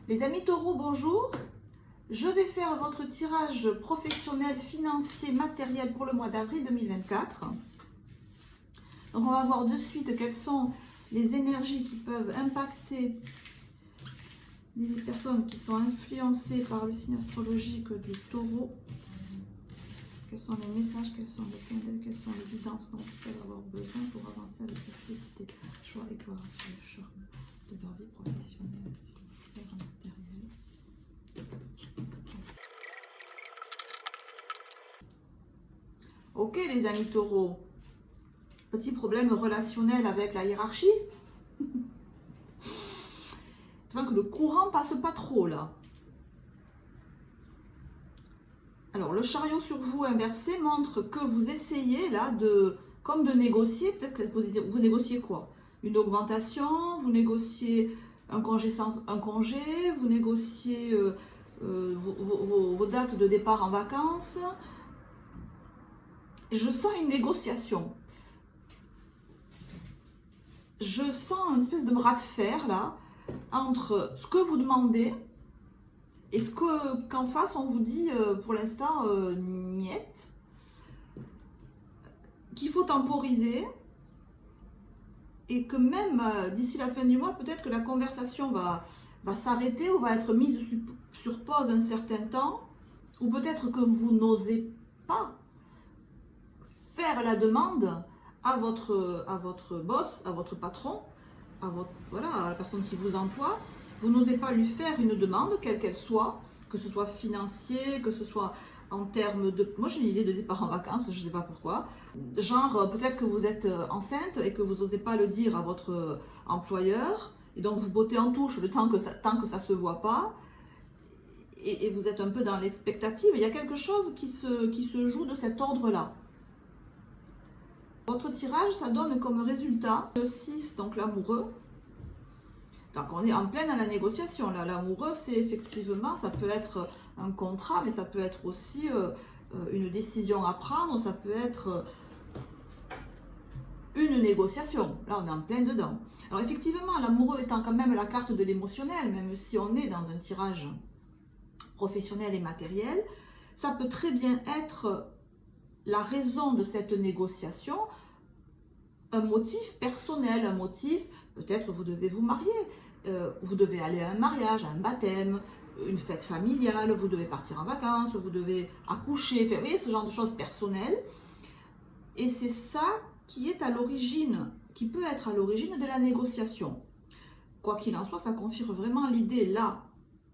Les amis taureaux, bonjour. Je vais faire votre tirage professionnel, financier, matériel pour le mois d'avril 2024. Donc on va voir de suite quelles sont les énergies qui peuvent impacter les personnes qui sont influencées par le signe astrologique du taureau. Quels sont les messages, quels sont les clins d'œil, quelles sont les guidances dont ils peuvent avoir besoin pour avancer avec facilité, choix et gloire sur le charme de leur vie professionnelle, financière, matérielle. Ok les amis taureaux, petit problème relationnel avec la hiérarchie. Je sens que le courant passe pas trop là. Alors le chariot sur vous inversé montre que vous essayez là de négocier, peut-être que vous négociez quoi? Une augmentation, vous négociez un congé vous négociez vos dates de départ en vacances. Je sens une négociation. Je sens une espèce de bras de fer là, entre ce que vous demandez et ce qu'en face on vous dit pour l'instant niet, qu'il faut temporiser et que même d'ici la fin du mois, peut-être que la conversation va s'arrêter ou va être mise sur pause un certain temps, ou peut-être que vous n'osez pas faire la demande à votre boss, à votre patron, à la personne qui vous emploie. Vous n'osez pas lui faire une demande, quelle qu'elle soit, que ce soit financier, que ce soit en termes de... Moi j'ai une idée de départ en vacances, je ne sais pas pourquoi. Genre peut-être que vous êtes enceinte et que vous n'osez pas le dire à votre employeur, et donc vous bottez en touche le temps que ça ne se voit pas, et vous êtes un peu dans l'expectative. Il y a quelque chose qui se joue de cet ordre-là. Votre tirage, ça donne comme résultat le 6, donc l'amoureux. Donc on est en pleine à la négociation. Là, l'amoureux, c'est effectivement, ça peut être un contrat, mais ça peut être aussi une décision à prendre, ça peut être une négociation. Là, on est en plein dedans. Alors effectivement, l'amoureux étant quand même la carte de l'émotionnel, même si on est dans un tirage professionnel et matériel, ça peut très bien être la raison de cette négociation, un motif personnel, un motif, peut-être vous devez vous marier, vous devez aller à un mariage, à un baptême, une fête familiale, vous devez partir en vacances, vous devez accoucher, vous voyez, ce genre de choses personnelles. Et c'est ça qui est à l'origine, qui peut être à l'origine de la négociation. Quoi qu'il en soit, ça confirme vraiment l'idée là.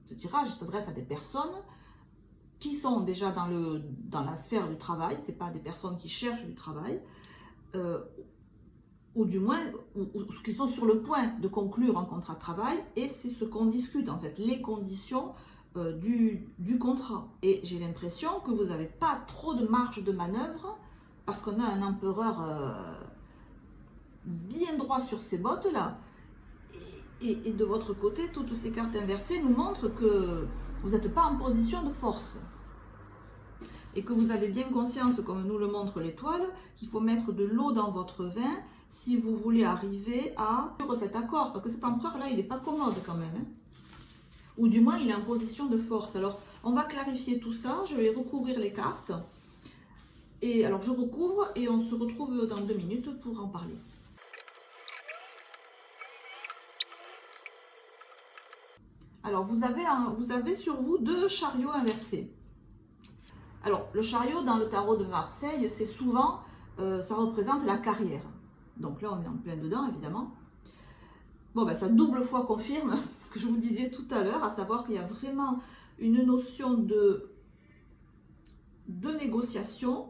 Ce tirage s'adresse à des personnes qui sont déjà dans la sphère du travail, ce n'est pas des personnes qui cherchent du travail, ou du moins ou qui sont sur le point de conclure un contrat de travail, et c'est ce qu'on discute en fait, les conditions du contrat. Et j'ai l'impression que vous n'avez pas trop de marge de manœuvre, parce qu'on a un empereur bien droit sur ses bottes là, et de votre côté, toutes ces cartes inversées nous montrent que vous n'êtes pas en position de force. Et que vous avez bien conscience, comme nous le montre l'étoile, qu'il faut mettre de l'eau dans votre vin si vous voulez arriver à cet accord. Parce que cet empereur-là, il n'est pas commode quand même. Hein. Ou du moins, il est en position de force. Alors, on va clarifier tout ça. Je vais recouvrir les cartes. Et alors, je recouvre et on se retrouve dans 2 minutes pour en parler. Alors, vous avez sur vous 2 chariots inversés. Alors, le chariot dans le tarot de Marseille, c'est souvent, ça représente la carrière. Donc là, on est en plein dedans, évidemment. Bon, ben, ça double fois confirme ce que je vous disais tout à l'heure, à savoir qu'il y a vraiment une notion de négociation.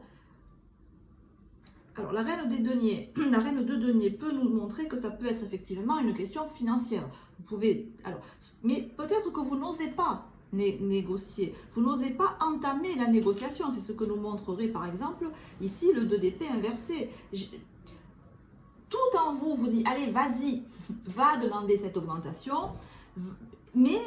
Alors, la reine des deniers, la reine de deniers peut nous montrer que ça peut être effectivement une question financière. Vous pouvez, alors, mais peut-être que vous n'osez pas négocier. Vous n'osez pas entamer la négociation. C'est ce que nous montrerait par exemple ici le 2 d'épée inversé. Tout en vous dit, allez, vas-y, va demander cette augmentation, mais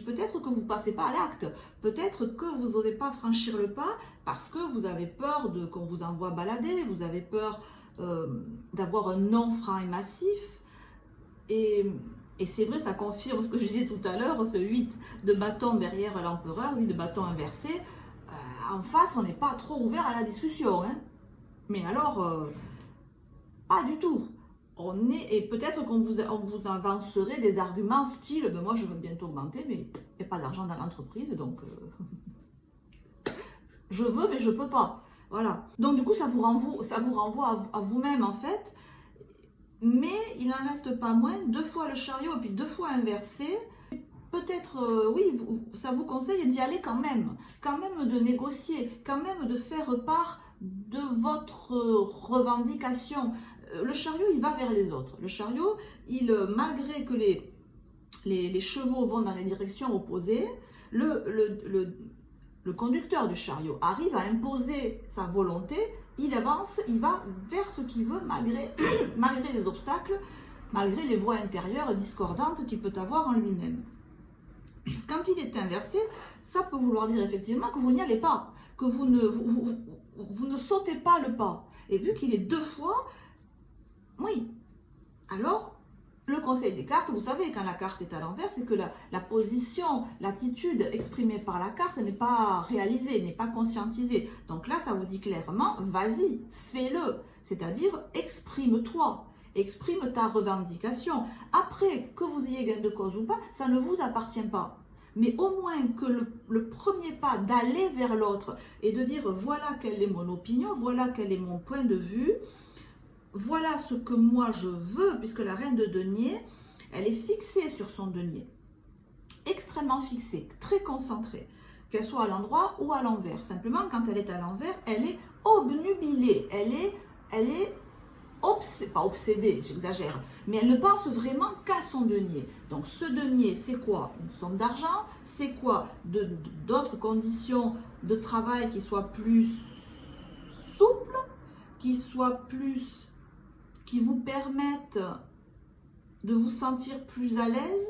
peut-être que vous ne passez pas à l'acte. Peut-être que vous n'osez pas franchir le pas parce que vous avez peur qu'on vous envoie balader, vous avez peur d'avoir un non franc et massif. Et Et c'est vrai, ça confirme ce que je disais tout à l'heure, ce 8 de bâton derrière l'empereur, 8 de bâton inversé. En face, on n'est pas trop ouvert à la discussion. Hein. Mais alors, pas du tout. Et peut-être qu'on vous avancerait des arguments style, ben moi je veux bientôt augmenter, mais il n'y a pas d'argent dans l'entreprise, donc je veux, mais je ne peux pas. Voilà. Donc du coup, ça vous renvoie à vous-même en fait. Mais il n'en reste pas moins, 2 fois le chariot et puis 2 fois inversé. Peut-être, oui, ça vous conseille d'y aller quand même de négocier, quand même de faire part de votre revendication. Le chariot, il va vers les autres. Le chariot, malgré que les chevaux vont dans des directions opposées, le conducteur du chariot arrive à imposer sa volonté, il avance, il va vers ce qu'il veut malgré les obstacles, malgré les voies intérieures discordantes qu'il peut avoir en lui-même. Quand il est inversé, ça peut vouloir dire effectivement que vous n'y allez pas, que vous ne sautez pas le pas. Et vu qu'il est 2 fois, oui, alors le conseil des cartes, vous savez, quand la carte est à l'envers, c'est que la position, l'attitude exprimée par la carte n'est pas réalisée, n'est pas conscientisée. Donc là, ça vous dit clairement, vas-y, fais-le. C'est-à-dire, exprime-toi, exprime ta revendication. Après, que vous ayez gain de cause ou pas, ça ne vous appartient pas. Mais au moins que le premier pas d'aller vers l'autre et de dire, voilà quelle est mon opinion, voilà quel est mon point de vue, voilà ce que moi je veux, puisque la reine de denier, elle est fixée sur son denier. Extrêmement fixée, très concentrée. Qu'elle soit à l'endroit ou à l'envers. Simplement, quand elle est à l'envers, elle est obnubilée. Elle est pas obsédée, j'exagère. Mais elle ne pense vraiment qu'à son denier. Donc ce denier, c'est quoi? Une somme d'argent. C'est quoi? D'autres conditions de travail qui soient plus souples, qui vous permettent de vous sentir plus à l'aise,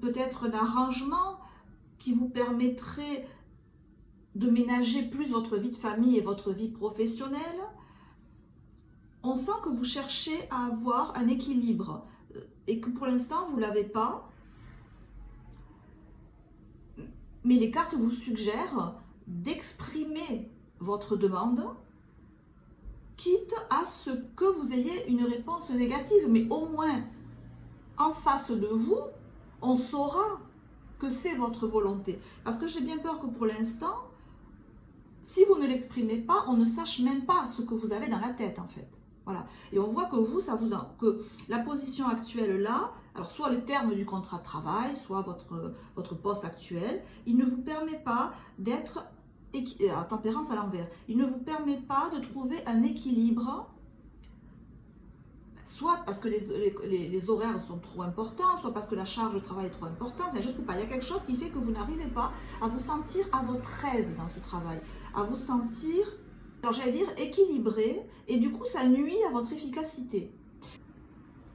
peut-être un arrangement qui vous permettrait de ménager plus votre vie de famille et votre vie professionnelle. On sent que vous cherchez à avoir un équilibre et que pour l'instant vous ne l'avez pas. Mais les cartes vous suggèrent d'exprimer votre demande, quitte à ce que vous ayez une réponse négative. Mais au moins, en face de vous, on saura que c'est votre volonté. Parce que j'ai bien peur que pour l'instant, si vous ne l'exprimez pas, on ne sache même pas ce que vous avez dans la tête en fait. Voilà. Et on voit que vous, que la position actuelle là, alors soit le terme du contrat de travail, soit votre poste actuel, il ne vous permet pas d'être tempérance à l'envers. Il ne vous permet pas de trouver un équilibre, soit parce que les horaires sont trop importants, soit parce que la charge de travail est trop importante, mais je ne sais pas, il y a quelque chose qui fait que vous n'arrivez pas à vous sentir à votre aise dans ce travail, à vous sentir, alors j'allais dire, équilibré, et du coup ça nuit à votre efficacité.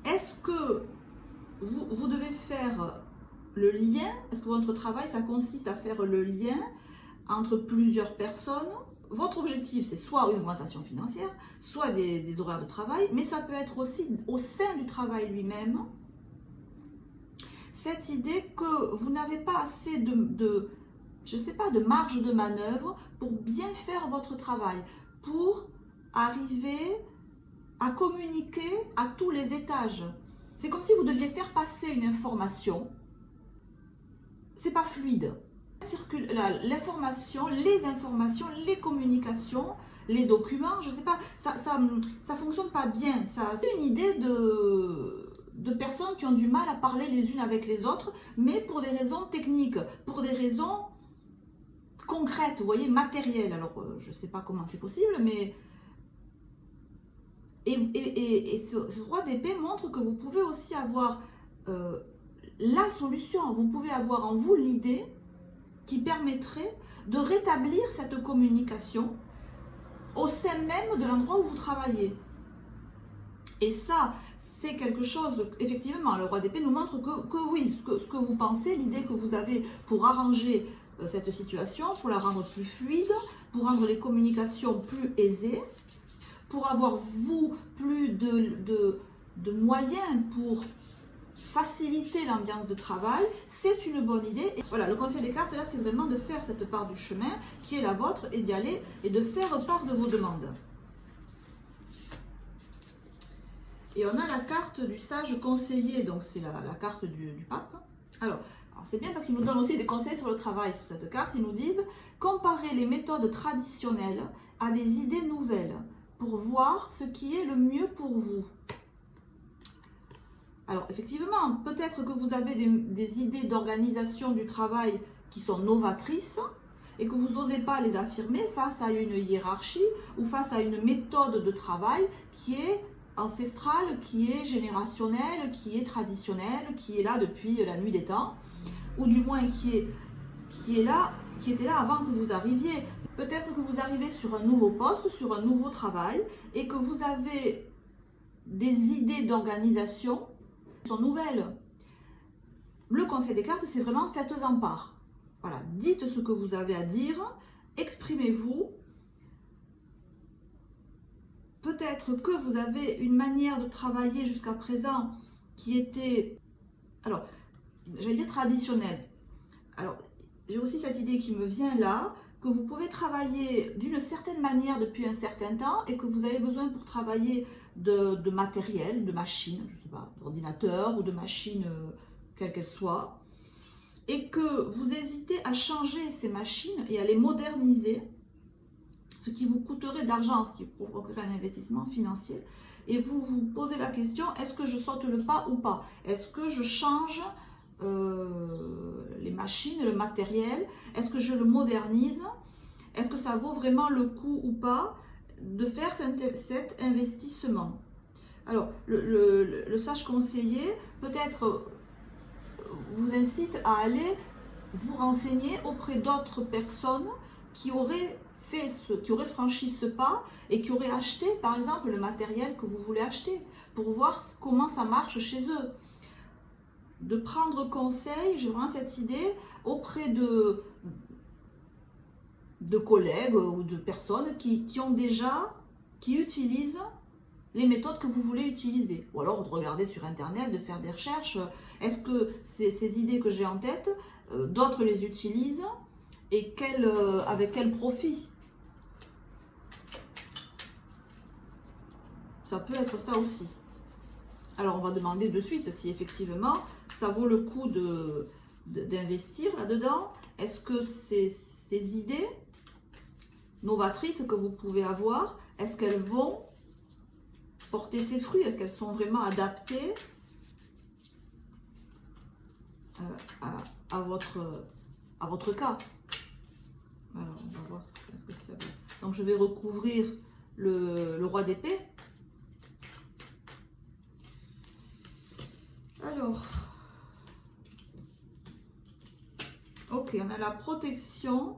Est-ce que vous devez faire le lien, est-ce que votre travail, ça consiste à faire le lien entre plusieurs personnes? Votre objectif, c'est soit une augmentation financière, soit des horaires de travail, mais ça peut être aussi au sein du travail lui-même, cette idée que vous n'avez pas assez je sais pas, de marge de manœuvre pour bien faire votre travail, pour arriver à communiquer à tous les étages. C'est comme si vous deviez faire passer une information, c'est pas fluide. L'information, les informations, les communications, les documents, je sais pas, ça fonctionne pas bien. C'est une idée de personnes qui ont du mal à parler les unes avec les autres, mais pour des raisons techniques, pour des raisons concrètes, vous voyez, matérielles. Alors, je sais pas comment c'est possible, mais... Et ce roi d'épée montre que vous pouvez aussi avoir la solution, vous pouvez avoir en vous l'idée qui permettrait de rétablir cette communication au sein même de l'endroit où vous travaillez. Et ça, c'est quelque chose, effectivement, le roi d'épée nous montre que oui, ce que vous pensez, l'idée que vous avez pour arranger cette situation, pour la rendre plus fluide, pour rendre les communications plus aisées, pour avoir, vous, plus de moyens pour faciliter l'ambiance de travail, c'est une bonne idée. Et voilà, le conseil des cartes, là, c'est vraiment de faire cette part du chemin qui est la vôtre et d'y aller et de faire part de vos demandes. Et on a la carte du sage conseiller, donc c'est la carte du pape. Alors c'est bien parce qu'ils nous donnent aussi des conseils sur le travail sur cette carte. Ils nous disent « Comparez les méthodes traditionnelles à des idées nouvelles pour voir ce qui est le mieux pour vous. » Alors effectivement, peut-être que vous avez des idées d'organisation du travail qui sont novatrices et que vous n'osez pas les affirmer face à une hiérarchie ou face à une méthode de travail qui est ancestrale, qui est générationnelle, qui est traditionnelle, qui est là depuis la nuit des temps, ou du moins qui était là avant que vous arriviez. Peut-être que vous arrivez sur un nouveau poste, sur un nouveau travail, et que vous avez des idées d'organisation qui sont nouvelles. Le conseil des cartes, c'est vraiment faites-en part. Voilà, dites ce que vous avez à dire, exprimez-vous. Peut-être que vous avez une manière de travailler jusqu'à présent qui était, alors, j'allais dire traditionnelle. Alors, j'ai aussi cette idée qui me vient là, que vous pouvez travailler d'une certaine manière depuis un certain temps et que vous avez besoin pour travailler de matériel, de machines, je ne sais pas, d'ordinateur ou de machines, quelles qu'elles soient, et que vous hésitez à changer ces machines et à les moderniser, ce qui vous coûterait d'argent, ce qui provoquerait un investissement financier, et vous vous posez la question, est-ce que je saute le pas ou pas? Est-ce que je change les machines, le matériel? Est-ce que je le modernise? Est-ce que ça vaut vraiment le coup ou pas de faire cet investissement? Alors, le sage conseiller, peut-être vous incite à aller vous renseigner auprès d'autres personnes qui auraient franchi ce pas et qui auraient acheté, par exemple, le matériel que vous voulez acheter, pour voir comment ça marche chez eux. De prendre conseil, j'ai vraiment cette idée, auprès de collègues ou de personnes qui utilisent les méthodes que vous voulez utiliser. Ou alors de regarder sur Internet, de faire des recherches. Est-ce que ces idées que j'ai en tête, d'autres les utilisent et avec quel profit? Ça peut être ça aussi. Alors on va demander de suite si effectivement ça vaut le coup d'investir là-dedans. Est-ce que ces idées novatrices que vous pouvez avoir, est-ce qu'elles vont porter ses fruits? Est-ce qu'elles sont vraiment adaptées à votre cas? Alors, on va voir ce que ça veut. Donc, je vais recouvrir le roi d'épée. Alors, ok, on a la protection,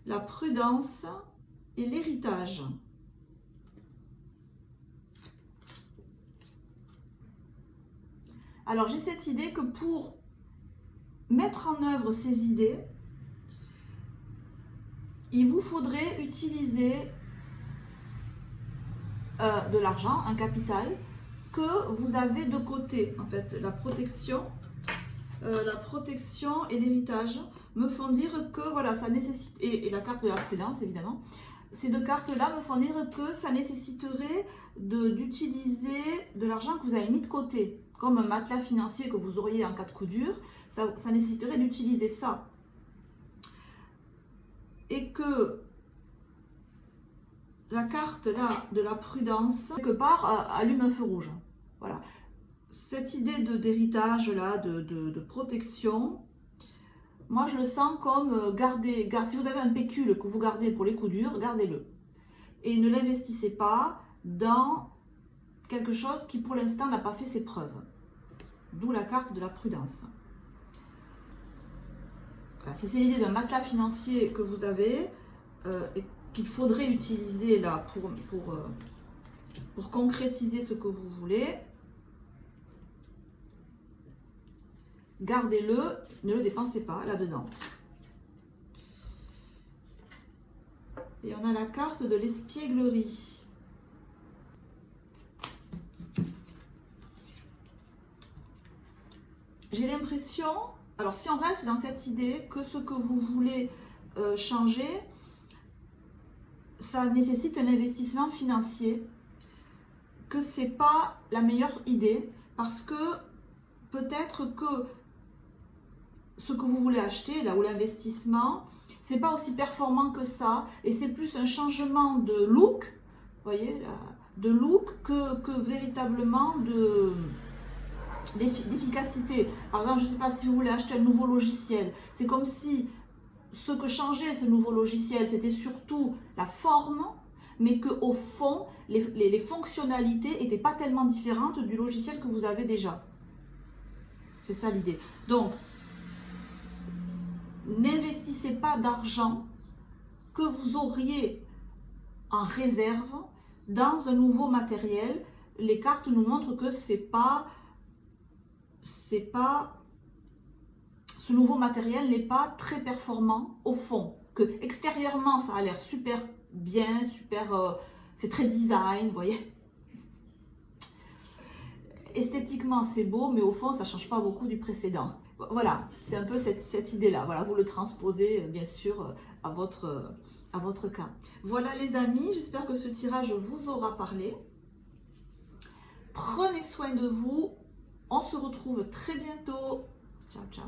la prudence et l'héritage. Alors, j'ai cette idée que pour mettre en œuvre ces idées, il vous faudrait utiliser de l'argent, un capital, que vous avez de côté. En fait, la protection et l'héritage me font dire que voilà, ça nécessite, et la carte de la prudence évidemment, ces deux cartes-là me font dire que ça nécessiterait d'utiliser de l'argent que vous avez mis de côté, comme un matelas financier que vous auriez en cas de coup dur, ça nécessiterait d'utiliser ça. Et que la carte là de la prudence, quelque part, allume un feu rouge. Voilà. Cette idée d'héritage là, de protection, moi je le sens comme garder, si vous avez un pécule que vous gardez pour les coups durs, gardez-le. Et ne l'investissez pas dans quelque chose qui pour l'instant n'a pas fait ses preuves. D'où la carte de la prudence. Voilà, c'est l'idée d'un matelas financier que vous avez et qu'il faudrait utiliser là pour concrétiser ce que vous voulez. Gardez-le, ne le dépensez pas là-dedans. Et on a la carte de l'espièglerie. j'ai l'impression, alors si on reste dans cette idée que ce que vous voulez changer, ça nécessite un investissement financier, que c'est pas la meilleure idée, parce que peut-être que ce que vous voulez acheter, là où l'investissement, c'est pas aussi performant que ça, et c'est plus un changement de look, vous voyez, là, de look que véritablement d'efficacité. Par exemple, je ne sais pas si vous voulez acheter un nouveau logiciel, c'est comme si ce que changeait ce nouveau logiciel, c'était surtout la forme, mais qu'au fond, les fonctionnalités n'étaient pas tellement différentes du logiciel que vous avez déjà. C'est ça l'idée. Donc, n'investissez pas d'argent que vous auriez en réserve dans un nouveau matériel. Les cartes nous montrent que ce nouveau matériel n'est pas très performant au fond. Que extérieurement, ça a l'air super bien, c'est très design, vous voyez. Esthétiquement, c'est beau, mais au fond, ça ne change pas beaucoup du précédent. Voilà, c'est un peu cette idée-là. Voilà, vous le transposez, bien sûr, à votre cas. Voilà, les amis, j'espère que ce tirage vous aura parlé. Prenez soin de vous. On se retrouve très bientôt. Ciao, ciao.